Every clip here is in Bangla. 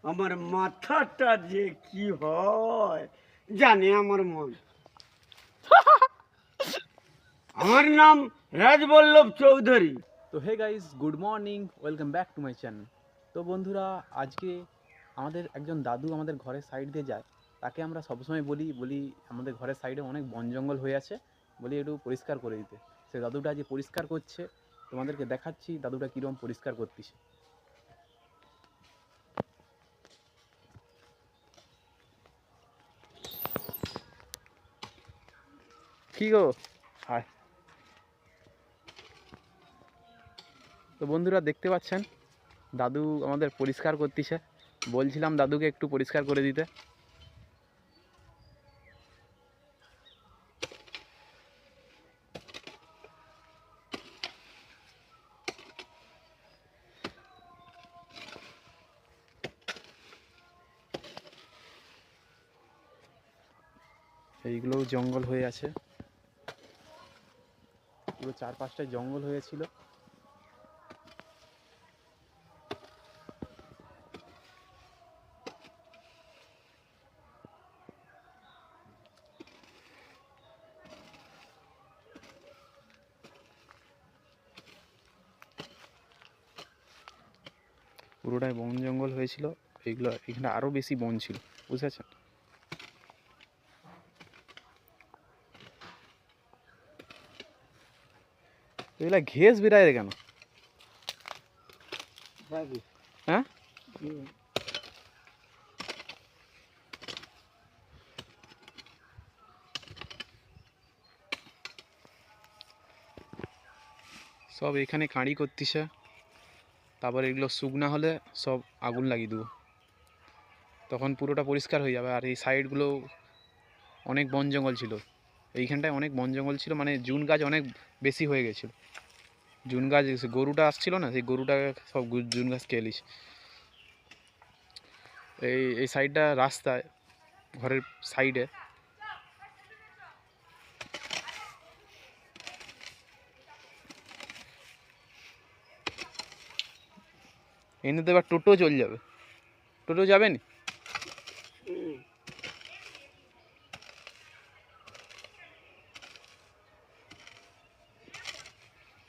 আমার মাথাটা যে কি হয় জানে আমার মন। আমার নাম রাজবল্লভ চৌধুরী। তো hey guys, good morning, welcome back to my channel. তো বন্ধুরা, আজকে আমাদের একজন দাদু আমাদের ঘরের সাইড দিয়ে যায়। তাকে আমরা সবসময় বলি আমাদের ঘরের সাইডে অনেক বন জঙ্গল হয়ে আছে, বলি একটু পরিষ্কার করে দিতে। সে দাদুটা আজ পরিষ্কার করছে, তোমাদেরকে দেখাচ্ছি দাদুটা কীরকম পরিষ্কার করতেছে। কি গো? হায়। তো বন্ধুরা দেখতে পাচ্ছেন দাদু আমাদের পরিষ্কার করতেছে। বলছিলাম দাদুকে একটু পরিষ্কার করে দিতে। এইগুলোও জঙ্গল হয়ে আছে, পুরো চারপাশটায় জঙ্গল হয়েছিল। পুরোটাই বন জঙ্গল হয়েছিল। এইগুলো এখানে আরও বেশি বন ছিল, বুঝেছেন? এগুলা ঘেস বেরায় রে কেন? হ্যাঁ, সব এখানে কাঁড়ি করতেছে। তারপর এগুলো শুকনা হলে সব আগুন লাগিয়ে দেবো, তখন পুরোটা পরিষ্কার হয়ে যাবে। আর এই সাইডগুলো অনেক বন জঙ্গল ছিল, এইখানটায় অনেক বন জঙ্গল ছিল, মানে জুন গাছ অনেক বেশি হয়ে গেছিলো। জুন গাছ, গরুটা আসছিল না, সেই গরুটাকে সব জুন গাছ খেয়ে নিস। এই সাইডটা রাস্তায়, ঘরের সাইডে এনে তো এবার টোটো চলে যাবে। টোটো যাবে নি?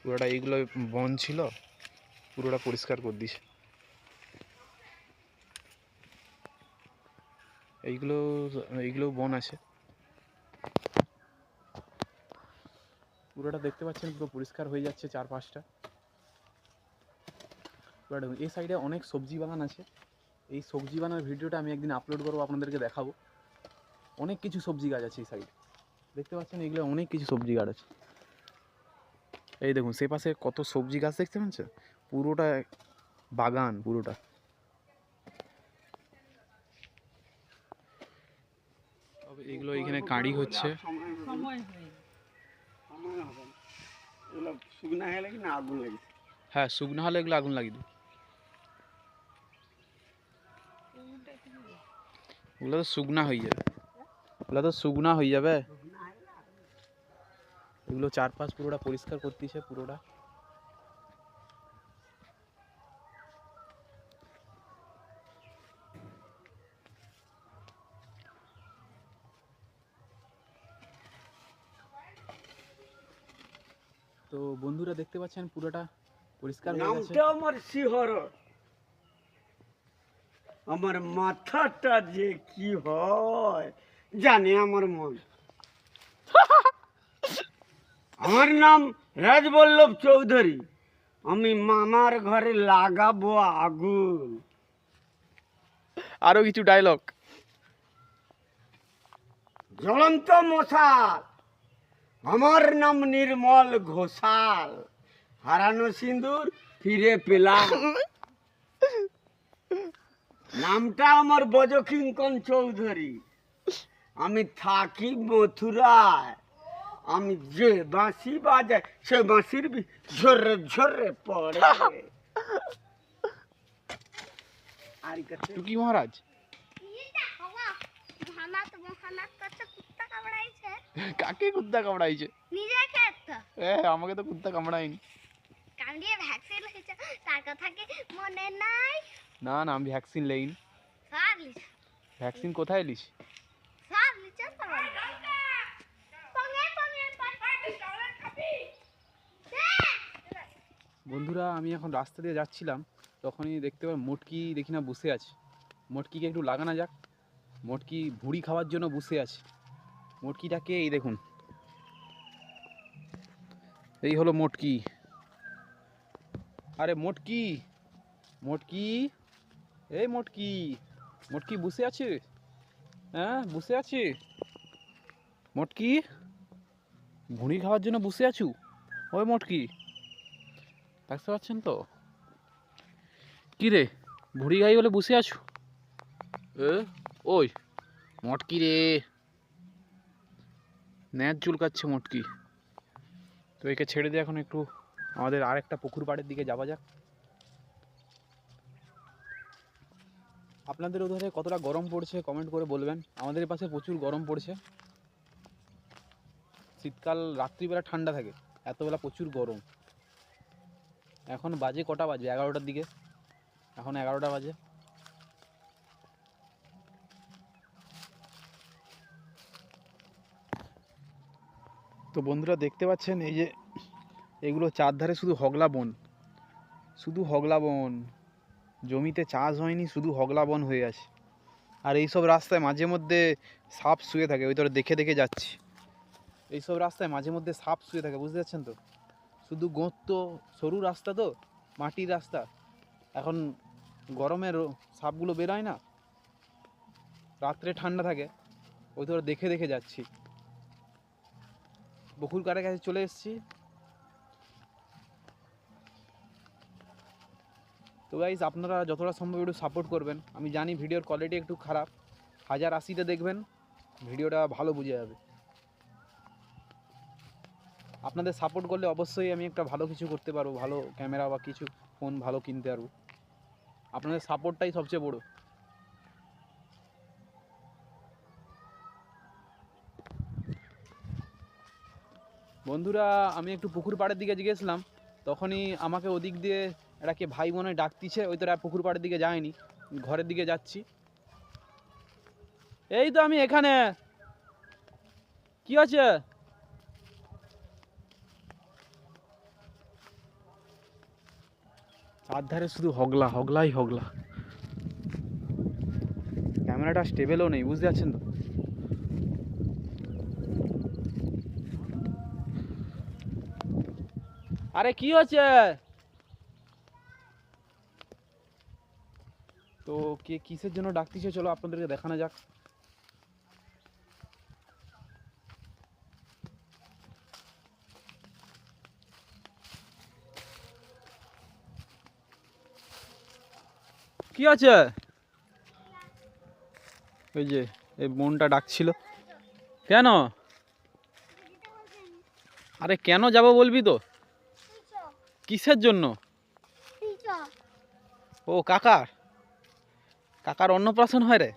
পুরোটা এইগুলো বন ছিল, পুরোটা পরিষ্কার করে দিছে। এইগুলো এইগুলো বন আছে, পুরোটা দেখতে পাচ্ছেন পুরো পরিষ্কার হয়ে যাচ্ছে চারপাশটা। পুরোটা এই সাইডে অনেক সবজি বাগান আছে। এই সবজি বাগানের ভিডিওটা আমি একদিন আপলোড করবো, আপনাদেরকে দেখাবো। অনেক কিছু সবজি গাছ আছে এই সাইডে, দেখতে পাচ্ছেন এগুলো অনেক কিছু সবজি গাছ আছে। এই দেখুন সে পাশে কত সবজি গাছ দেখতে পাচ্ছেন, পুরোটা বাগান পুরোটা। এগুলো এখানে কাঁড়ি হচ্ছে। হ্যাঁ, শুকনো হলে এগুলো আগুন লাগিয়ে দিই। ওগুলো তো শুকনা হয়ে যাবে, ওগুলো তো শুকনা হয়ে যাবে। এগুলো চারপাশ পুরোটা পরিষ্কার করতেছে পুরোটা। তো বন্ধুরা দেখতে পাচ্ছেন পুরোটা পরিষ্কার হয়ে গেছে। নামটা আমার শিহরণ, আমার মাথাটা যে কি হয় জানে আমার মন। আমার নাম রাজবল্লভ চৌধুরী। আমি মামার ঘরে লাগাবো আগুন। আরো কিছু ডায়লগ। জ্বলন্ত মশাল, আমার নাম নির্মল ঘোষাল। হারানো সিঁদুর ফিরে পেলাম। নামটা আমার বজকিঙ্কন চৌধুরী। আমি থাকি মথুরায়। আমি যে বাঁশি বাজাই সে বাঁশির ঝরে ঝরে পড়ে। টুকি মহারাজ কাকে কুত্তা কামড়াইছে? আমাকে তো কুত্তা কামড়ায়নি। না না, আমি ভ্যাকসিন লেইনি। ভ্যাকসিন কোথায় এলিস? বন্ধুরা আমি এখন রাস্তা দিয়ে যাচ্ছিলাম, তখনই দেখতে পাই মোটকি দেখি না বসে আছে। মোটকিকে একটু লাগানো যাক। মোটকি ভুড়ি খাওয়ার জন্য বসে আছে। মোটকিটাকে এই দেখুন, এই হলো মোটকি। আরে মোটকি, মোটকি, এই মোটকি, মোটকি বসে আছে? হ্যাঁ বসে আছে মোটকি, ভুড়ি খাওয়ার জন্য বসে আছু? ওই মোটকি, দেখতে পাচ্ছেন তো? কি রে, ভুড়ি খাই বলে বসে আছু? ওই মোটকি রে, ন্যাচ চুলকাচ্ছে মোটকি। তো একে ছেড়ে দিয়ে এখন একটু আমাদের আরেকটা পুকুর পাড়ের দিকে যাওয়া যাক। আপনাদের ওধারে কতটা গরম পড়ছে কমেন্ট করে বলবেন। আমাদের পাশে প্রচুর গরম পড়ছে। শীতকাল রাত্রিবেলা ঠান্ডা থাকে, এতবেলা প্রচুর গরম। এখন বাজে কটা বাজে? 11টার দিকে, এখন 11টা বাজে। তো বন্ধুরা দেখতে পাচ্ছেন এই যে এগুলো চারধারে শুধু হগলা বন, শুধু হগলা বন। জমিতে চাষ হয়নি, শুধু হগলা বন হয়ে আছে। আর এইসব রাস্তায় মাঝে মধ্যে সাপ শুয়ে থাকে, ওই তোরা দেখে দেখে যাচ্ছি। এইসব রাস্তায় মাঝে মধ্যে সাপ শুয়ে থাকে, বুঝতে পারছেন তো? শুধু গর্ত, সরু রাস্তা তো, মাটির রাস্তা। এখন গরমের সাপগুলো বেরোয় না, রাত্রে ঠান্ডা থাকে, ওই তোরা দেখে দেখে যাচ্ছি। পুকুর কারের কাছে চলে এসেছি। তো গাইস আপনারা যতটা সম্ভব একটু সাপোর্ট করবেন। আমি জানি ভিডিওর কোয়ালিটি একটু খারাপ, 1080তে দেখবেন, ভিডিওটা ভালো বুঝে যাবে। আপনাদের সাপোর্ট করলে অবশ্যই আমি একটা ভালো কিছু করতে পারবো, ভালো ক্যামেরা বা কিছু ফোন ভালো কিনতে পারবো। আপনাদের সাপোর্টটাই সবচেয়ে বড়। বন্ধুরা আমি একটু পুকুর পাড়ের দিকে গিয়েছিলাম, তখনই আমাকে ওদিক দিয়ে একটা কে ভাই বোনে ডাকতিছে। ওই তো পুকুর পাড়ের দিকে যায়নি, ঘরের দিকে যাচ্ছি। এই তো আমি এখানে। কি আছে? চারধারে শুধু হগলা, হগলাই হগলা। ক্যামেরাটা স্টেবেলও নেই, বুঝতে পারছেন তো? আরে কি হচ্ছে? তো কে কিসের জন্য ডাকতিছে চলো আপনাদেরকে দেখানো যাক। কি আছে? ওই যে এই বোনটা ডাকছিল। কেন? আরে কেন যাব বলবি তো? কিসের জন্য? ও কাকার, কাকার অন্নপ্রাশন হয় রে।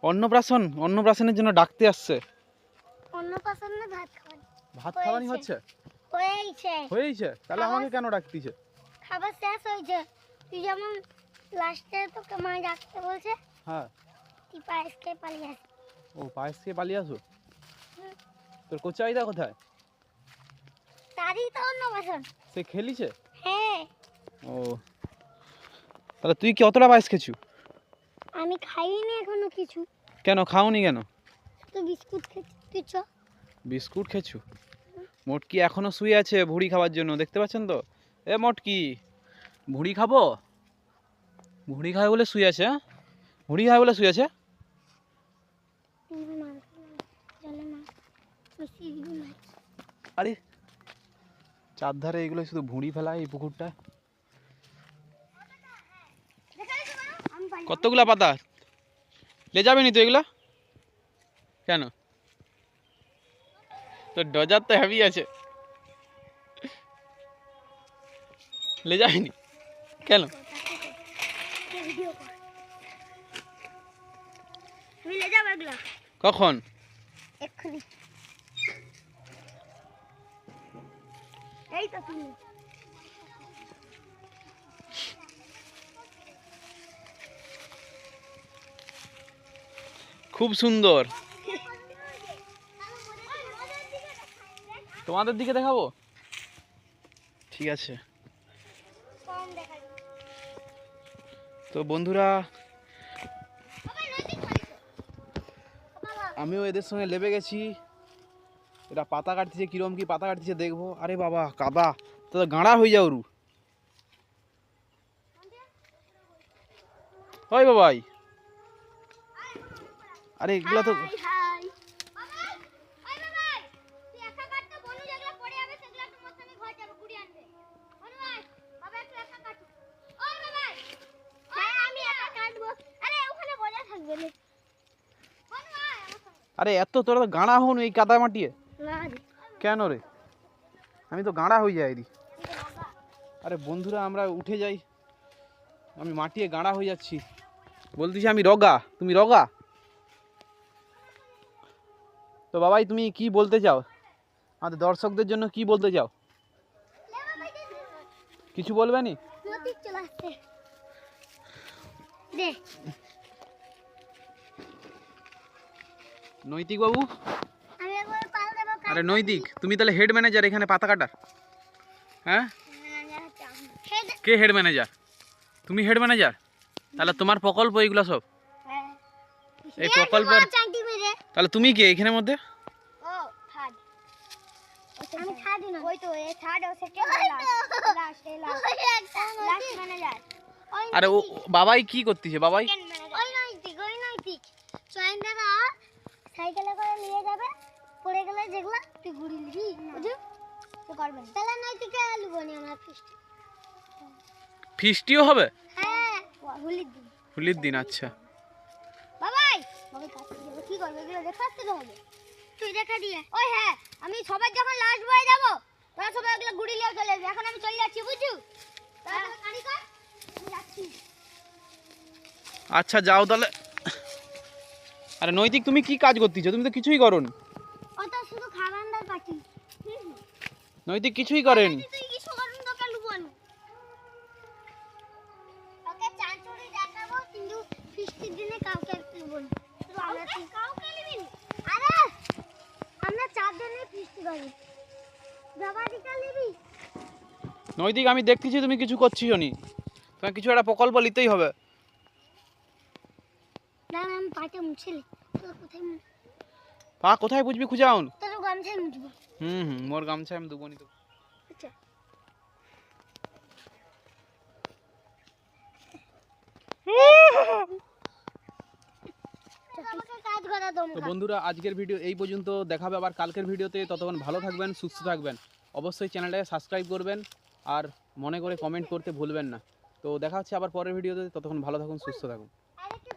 অন্নপ্রাশন, অন্নপ্রাশনের জন্য ডাকতে আসছে। অন্নপ্রাশন না ভাত খাওয়ানি? ভাত খাওয়ানি হচ্ছে? হয়েছে? তাহলে আমাকে কেন ডাকতিছে? খাবার শেষ হয়েছে, তুই যেমন লাস্টে তোকে মা ডাকতে বলছে, হ্যাঁ তুই পায়েস খেয়ে পালিয়ে আসি। ও পায়েস খেয়ে পালিয়ে আসো? তোর কোচাইদা কোথায়? তারই তো অন্নপ্রাশন। সে খেলিছে? হ্যাঁ। ও তাহলে তুই কি অতটা পায়েস খেছু? আমি খাইনি এখনো কিছু। কেন খাওনি কেন? তো বিস্কুট খেয়েছি, তুই চ। বিস্কুট খেছু? মোটকি এখনো শুয়ে আছে ভুড়ি খাওয়ার জন্য, দেখতে পাচ্ছেন তো? এ মোটকি, ভুড়ি খাবো? ভুড়ি খাবে বলে শুয়ে আছে? হ্যাঁ ভুড়ি খাবে বলে শুয়ে আছে? আরে চারধারে এগুলো শুধু ভুঁড়ি ফেলা এই পুকুরটা। কতগুলা পাতা লে যাবে নি তো এগুলা? কেন? তো ডজার তো হেভি আছে, লে যায়নি কেন? কখন? এক্ষুনি। এই তো তুমি। খুব সুন্দর। তোমাদের দিকে দেখাবো, ঠিক আছে। তো বন্ধুরা, আমিও এদের সঙ্গে লেবে গেছি। এটা পাতা কাটতেছে, কিরম কি পাতা কাটতেছে দেখবো। আরে বাবা কাদা, তো গাঁড়া হয়ে যাও রু। ওই বাবাই, আরে এগুলা তো আরে এত তোরা তো গাঁড়া হন এই কাদা মাটিয়ে কেন রে? আমি তো গাঁড়া হয়ে যাই রি। আরে বন্ধুরা আমরা উঠে যাই, আমি মাটিয়ে গাঁড়া হয়ে যাচ্ছি। বলতেছি আমি রগা, তুমি রগা। তো বাবাই তুমি কি বলতে চাও আমাদের দর্শকদের জন্য, কি বলতে চাও? কিছু বলবে নি? নৈতিক বাবু, আরে নৈতিক তুমি তাহলে হেড ম্যানেজার এখানে পাতা কাটার? হ্যাঁ, কে হেড ম্যানেজার? তুমি হেড ম্যানেজার? তাহলে তোমার প্রকল্প এইগুলো সব, এই প্রকল্প। তাহলে তুমি কে এখানের মধ্যে? আরে ও বাবাই কি করতেছে? বাবাই সাইকেলে করে নিয়ে যাবে, পড়ে গেলে যেগুলো তুই ঘুরি নিবি, বুঝু তো করবেন। তাহলে নৈতিকে লুবনি আমরা ফিস্টি। ফিস্টিও হবে? হ্যাঁ, হোলির দিন। হোলির দিন, আচ্ছা। বাবাই বাবাই কাছে যাবে, কি করবে এগুলো দেখাতে তো হবে। তুই দেখা দিয়ে। ওই হ্যাঁ, আমি সবার যখন লাস্ট বয়ে যাব, তোরা সবাই এগুলো ঘুরি নিয়ে চলে যাবে। এখন আমি চলে যাচ্ছি, বুঝু? তাহলে কানি কর, আমি যাচ্ছি। আচ্ছা যাও তাহলে। আরে নৈতিক তুমি কি কাজ করতেছো? তুমি তো কিছুই করোনি। ওটা শুধু খাবারদার পার্টি। নৈতিক কিছুই করেন। তুই কিছু করুন তো কেন লুবনি? ওকে চাঁচুরি দেখাবো, কিন্তু ফিস্টির দিনে কাউকে লুবনি। শুধু আমরা কাউকে নিবি না। আরে আমরা 4 দিনে ফিস্টি করব। বাবাদিকে নিবি? নৈতিক আমি দেখতেছি তুমি কিছু করছিস নি, তোমার কিছু একটা প্রকল্প নিতেই হবে। না আমি পাটা মুছলে তোর কোথায় পা কোথায় বুঝবি খুঁজাউন? তোর গামছায় মুছবো। মোর গামছা আমি দেবো নি তো। আচ্ছা কাজ করা তো দমকা। বন্ধুরা আজকের ভিডিও এই পর্যন্ত, দেখাবে আবার কালকের ভিডিওতে। ততক্ষণ ভালো থাকবেন, সুস্থ থাকবেন। অবশ্যই চ্যানেলটাকে সাবস্ক্রাইব করবেন আর মনে করে কমেন্ট করতে ভুলবেন না। তো দেখা হচ্ছে আবার পরের ভিডিওতে, ততক্ষণ ভালো থাকুন, সুস্থ থাকুন। আরেকটা